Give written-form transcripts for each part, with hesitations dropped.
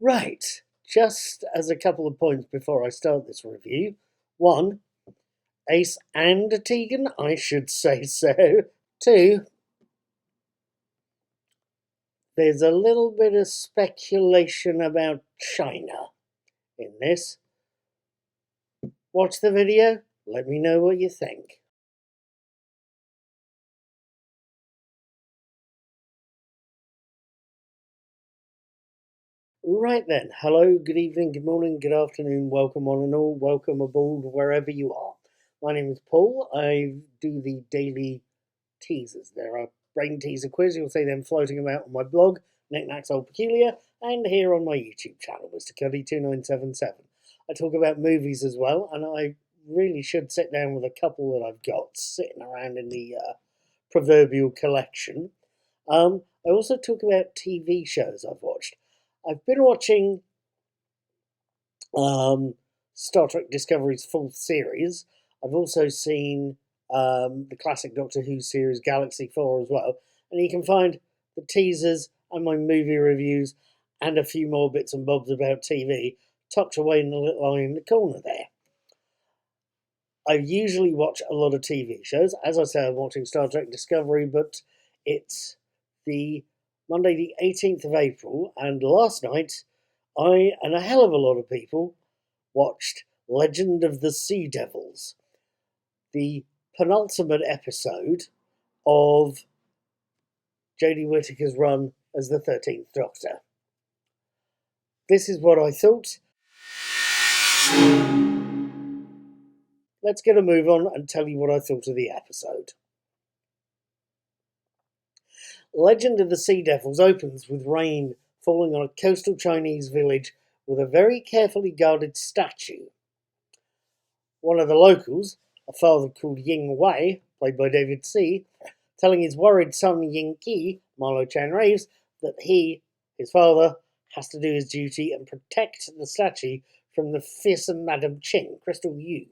Right, just as a couple of points before I start this review. One, Ace and Tegan, I should say so. Two, there's a little bit of speculation about China in this. Watch the video, let me know what you think. Right then, hello, good evening, good morning, good afternoon, welcome one and all, welcome aboard wherever you are. My name is Paul, I do the daily teasers. There are brain teaser quiz, you'll see them floating about on my blog, Knickknacks Old Peculiar, and here on my YouTube channel, Mr. Cuddy2977. I talk about movies as well, and I really should sit down with a couple that I've got sitting around in the proverbial collection. I also talk about TV shows I've watched. I've been watching Star Trek Discovery's full series. I've also seen the classic Doctor Who series Galaxy 4 as well. And you can find the teasers and my movie reviews and a few more bits and bobs about TV tucked away in the little eye in the corner there. I usually watch a lot of TV shows. As I say, I'm watching Star Trek Discovery, but it's the Monday the 18th of April, and last night I and a hell of a lot of people watched Legend of the Sea Devils, the penultimate episode of Jodie Whittaker's run as the 13th Doctor. This is what I thought. Let's get a move on and tell you what I thought of the episode. Legend of the Sea Devils opens with rain falling on a coastal Chinese village with a very carefully guarded statue. One of the locals, a father called Ying Wei, played by David See, telling his worried son Ying Qi, Marlo Chan Reeves, that he, his father, has to do his duty and protect the statue from the fearsome Madame Ching, Crystal Yu.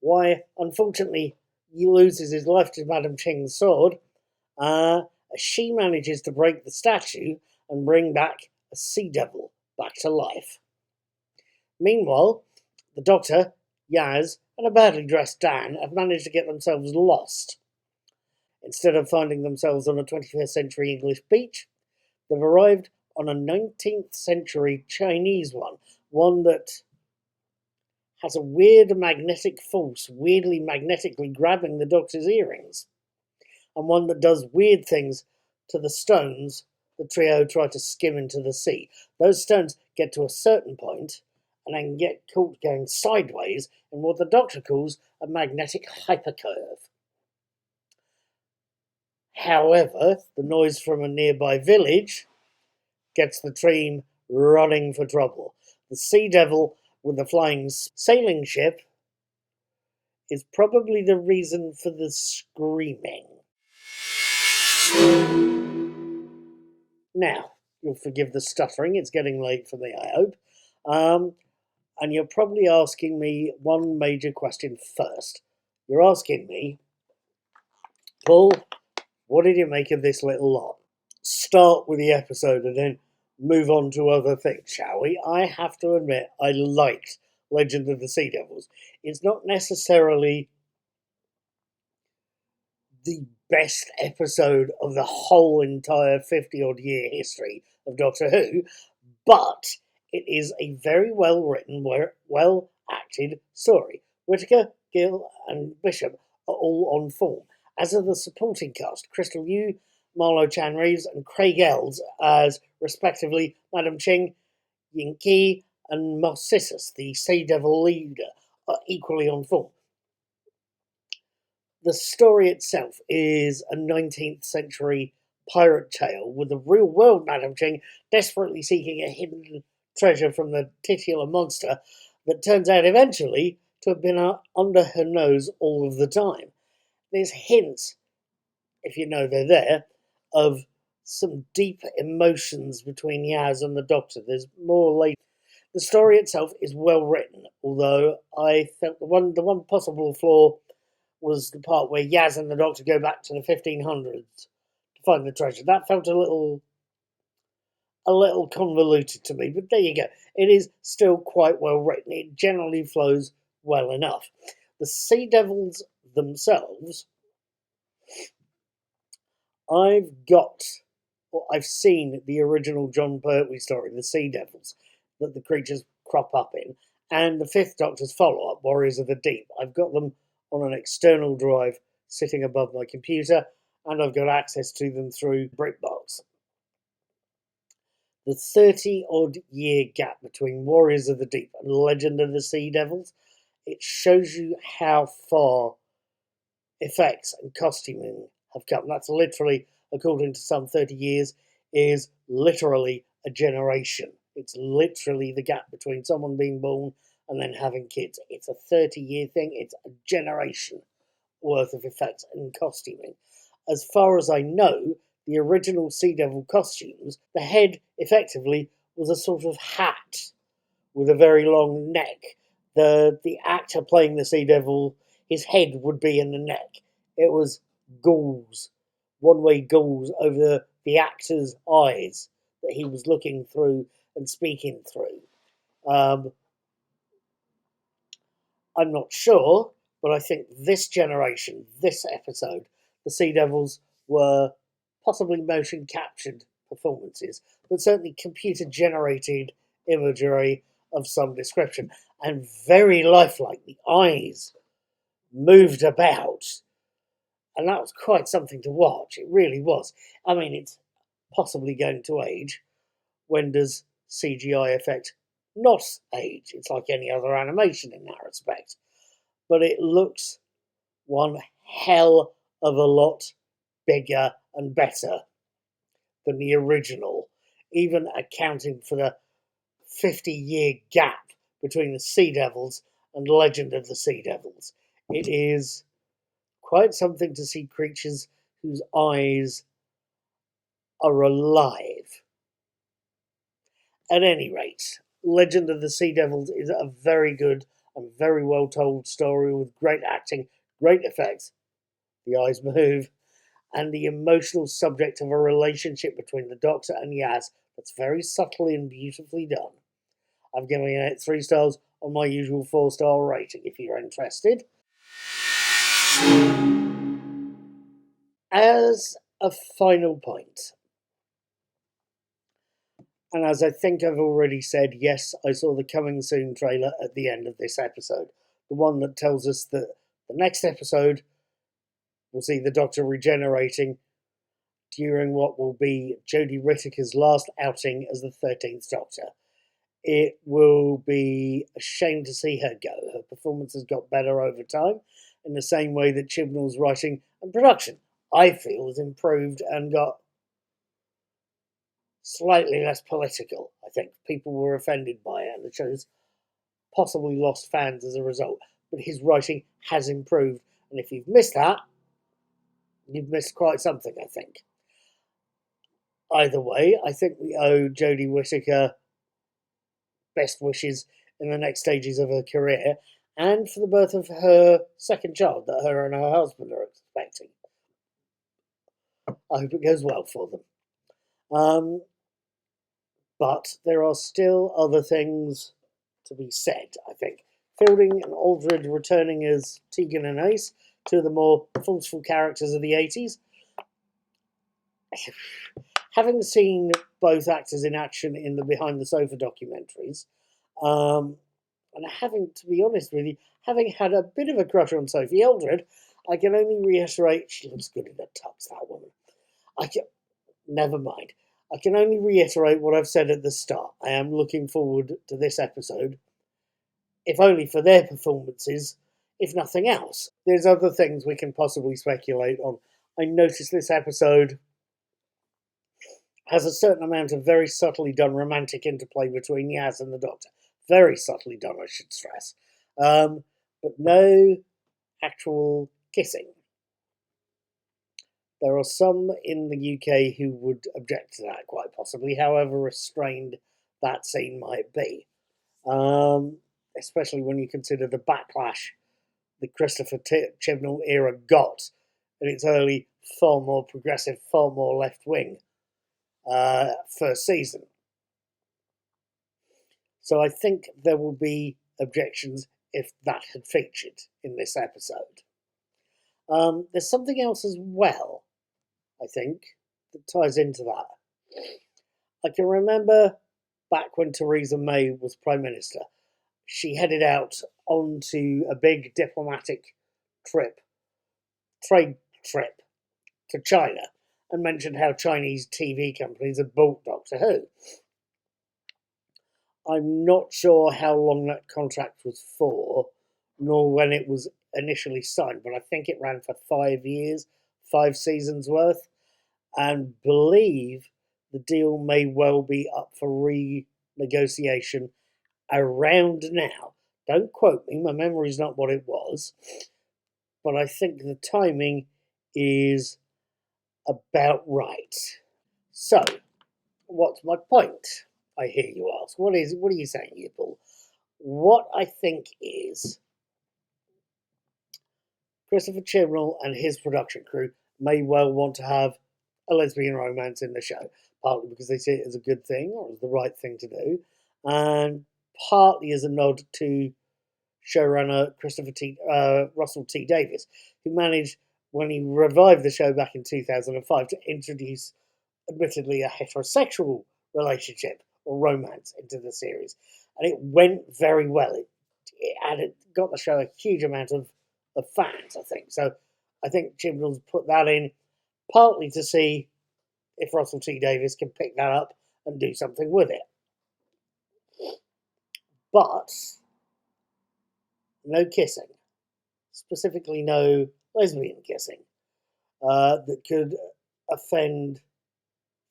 Why, unfortunately, he loses his life to Madame Ching's sword. She manages to break the statue and bring back a sea devil back to life. Meanwhile, the Doctor, Yaz, and a badly dressed Dan have managed to get themselves lost. Instead of finding themselves on a 21st century English beach, they've arrived on a 19th century Chinese one that has a weird magnetic force weirdly magnetically grabbing the Doctor's earrings, and one that does weird things to the stones the trio try to skim into the sea. Those stones get to a certain point and then get caught going sideways in what the Doctor calls a magnetic hypercurve. However, the noise from a nearby village gets the team running for trouble. The Sea Devil with the flying sailing ship is probably the reason for the screaming. Now, you'll forgive the stuttering, it's getting late for me, I hope. And you're probably asking me one major question first. You're asking me, Paul, what did you make of this little lot? Start with the episode and then move on to other things, shall we? I have to admit, I liked Legend of the Sea Devils. It's not necessarily the best episode of the whole entire 50-odd year history of Doctor Who, but it is a very well written, well acted story. Whittaker, Gill, and Bishop are all on form, as are the supporting cast: Crystal Yu, Marlo Chan Reeves, and Craig Ells as, respectively, Madame Ching, Ying Qi, and Narcissus, the Sea Devil leader, are equally on form. The story itself is a 19th century pirate tale with the real world Madame Ching desperately seeking a hidden treasure from the titular monster that turns out eventually to have been under her nose all of the time. There's hints, if you know they're there, of some deep emotions between Yaz and the Doctor. There's more later. The story itself is well written, although I felt the one possible flaw was the part where Yaz and the Doctor go back to the 1500s to find the treasure. That felt a little a little convoluted to me, but there you go. It is still quite well written. It generally flows well enough. The Sea Devils themselves, I've seen the original Jon Pertwee story, The Sea Devils, that the creatures crop up in, and the Fifth Doctor's follow-up, Warriors of the Deep. I've got them on an external drive sitting above my computer, and I've got access to them through BritBox. The 30-odd year gap between Warriors of the Deep and Legend of the Sea Devils, it shows you how far effects and costuming have come. That's literally, according to some 30 years, is literally a generation. It's literally the gap between someone being born and then having kids. It's a 30-year thing. It's a generation worth of effects and costuming. As far as I know, the original Sea Devil costumes, the head effectively was a sort of hat with a very long neck. The actor playing the Sea Devil, his head would be in the neck. It was gauze, one-way gauze over the actor's eyes that he was looking through and speaking through. I'm not sure, but I think this generation, this episode, the Sea Devils were possibly motion captured performances, but certainly computer generated imagery of some description, and very lifelike. The eyes moved about, and that was quite something to watch. It really was. I mean, it's possibly going to age. When does CGI affect not age? It's like any other animation in that respect. But it looks one hell of a lot bigger and better than the original, even accounting for the 50-year gap between the Sea Devils and Legend of the Sea Devils. It is quite something to see creatures whose eyes are alive. At any rate, Legend of the Sea Devils is a very good and very well told story with great acting, great effects. The eyes move, and the emotional subject of a relationship between the Doctor and Yaz that's very subtly and beautifully done. I've given it 3 stars on my usual 4-star rating if you're interested. As a final point, and as I think I've already said, yes, I saw the Coming Soon trailer at the end of this episode. The one that tells us that the next episode will see the Doctor regenerating during what will be Jodie Whittaker's last outing as the 13th Doctor. It will be a shame to see her go. Her performance has got better over time, in the same way that Chibnall's writing and production, I feel, has improved and got slightly less political. I think people were offended by it, and the show's possibly lost fans as a result. But his writing has improved, and if you've missed that, you've missed quite something, I think. Either way, I think we owe Jodie Whittaker best wishes in the next stages of her career, and for the birth of her second child that her and her husband are expecting. I hope it goes well for them. But there are still other things to be said, I think. Fielding and Aldred returning as Tegan and Ace, 2 of the more forceful characters of the 80s. Having seen both actors in action in the Behind the Sofa documentaries, and having, to be honest with you, having had a bit of a crush on Sophie Aldred, I can only reiterate, she looks good in her tux, that woman. Never mind. I can only reiterate what I've said at the start. I am looking forward to this episode, if only for their performances, if nothing else. There's other things we can possibly speculate on. I noticed this episode has a certain amount of very subtly done romantic interplay between Yaz and the Doctor. Very subtly done, I should stress. But no actual kissing. There are some in the UK who would object to that, quite possibly, however restrained that scene might be. Especially when you consider the backlash the Christopher Chibnall era got in its early, far more progressive, far more left-wing first season. So I think there will be objections if that had featured in this episode. There's something else as well, I think, that ties into that. I can remember back when Theresa May was Prime Minister, she headed out onto a big diplomatic trade trip to China, and mentioned how Chinese TV companies had bought Doctor Who. I'm not sure how long that contract was for, nor when it was initially signed, but I think it ran for 5 years, 5 seasons worth, and believe the deal may well be up for renegotiation around now. Don't quote me, my memory's not what it was, but I think the timing is about right. So, what's my point? I hear you ask. What are you saying here, Paul? What I think is Christopher Chibnall and his production crew may well want to have a lesbian romance in the show, partly because they see it as a good thing or as the right thing to do, and partly as a nod to showrunner Russell T Davies, who managed, when he revived the show back in 2005, to introduce, admittedly, a heterosexual relationship or romance into the series, and it went very well. It got the show a huge amount of fans, I think. So I think Chibnall's put that in partly to see if Russell T Davies can pick that up and do something with it. But no kissing, specifically no lesbian kissing, that could offend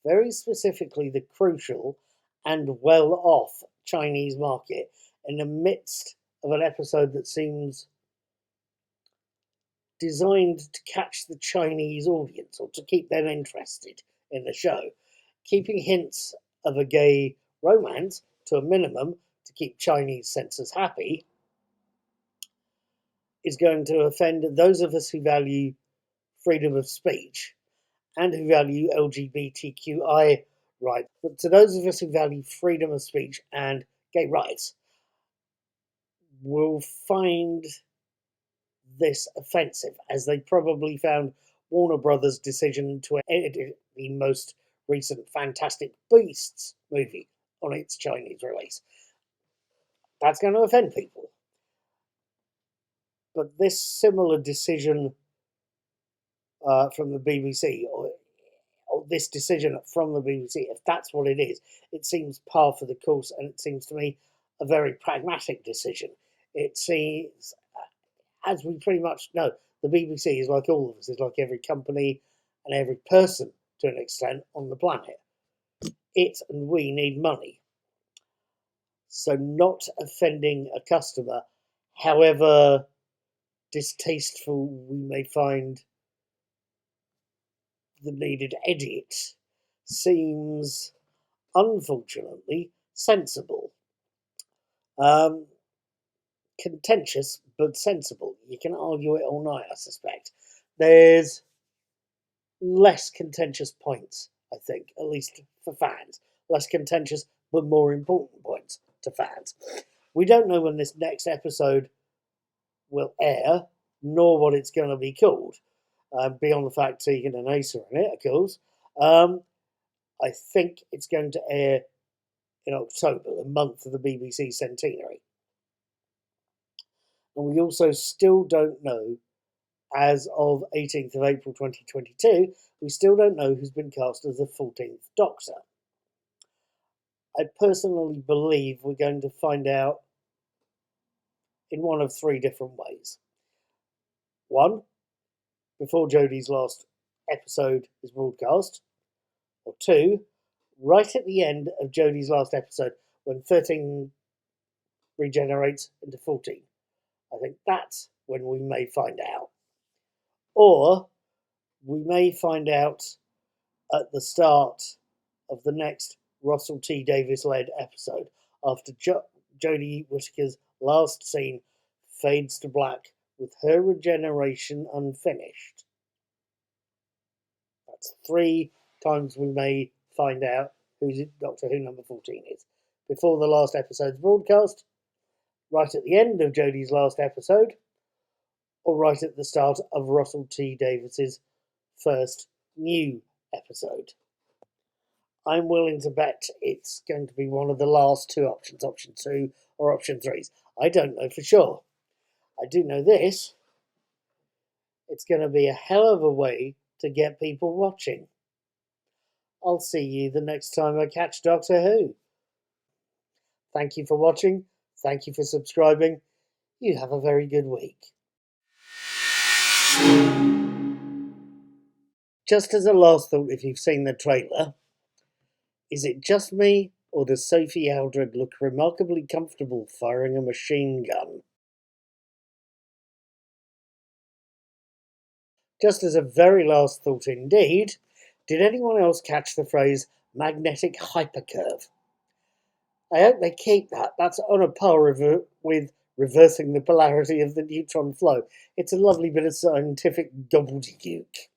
very specifically the crucial and well-off Chinese market in the midst of an episode that seems designed to catch the Chinese audience or to keep them interested in the show. Keeping hints of a gay romance to a minimum to keep Chinese censors happy is going to offend those of us who value freedom of speech and who value LGBTQI rights. But to those of us who value freedom of speech and gay rights, will find this offensive, as they probably found Warner Brothers' decision to edit the most recent Fantastic Beasts movie on its Chinese release. That's going to offend people. But this similar decision from the BBC, or this decision from the BBC, if that's what it is, it seems par for the course, and it seems to me a very pragmatic decision. It seems, as we pretty much know, the BBC is like all of us, is like every company and every person to an extent on the planet. It and we need money. So not offending a customer, however distasteful we may find the needed edit, seems unfortunately sensible. Contentious but sensible. You can argue it all night, I suspect. There's less contentious points, I think, at least for fans. Less contentious but more important points to fans. We don't know when this next episode will air, nor what it's going to be called. Beyond the fact Tegan and Ace are in it, of course. I think it's going to air in October, the month of the BBC centenary. And we also still don't know, as of 18th of April 2022, we still don't know who's been cast as the 14th Doctor. I personally believe we're going to find out in one of 3 different ways. 1, before Jodie's last episode is broadcast. Or 2, right at the end of Jodie's last episode, when 13 regenerates into 14. I think that's when we may find out. Or we may find out at the start of the next Russell T Davies-led episode, after Jodie Whittaker's last scene fades to black with her regeneration unfinished. That's 3 times we may find out who Doctor Who number 14 is. before the last episode's broadcast, right at the end of Jodie's last episode, or right at the start of Russell T Davies's first new episode. I'm willing to bet it's going to be one of the last two options, option 2 or option 3. I don't know for sure. I do know this. It's going to be a hell of a way to get people watching. I'll see you the next time I catch Doctor Who. Thank you for watching. Thank you for subscribing. You have a very good week. Just as a last thought, if you've seen the trailer, is it just me, or does Sophie Aldred look remarkably comfortable firing a machine gun? Just as a very last thought indeed, did anyone else catch the phrase magnetic hypercurve? I hope they keep that. That's on a par with reversing the polarity of the neutron flow. It's a lovely bit of scientific gobbledygook.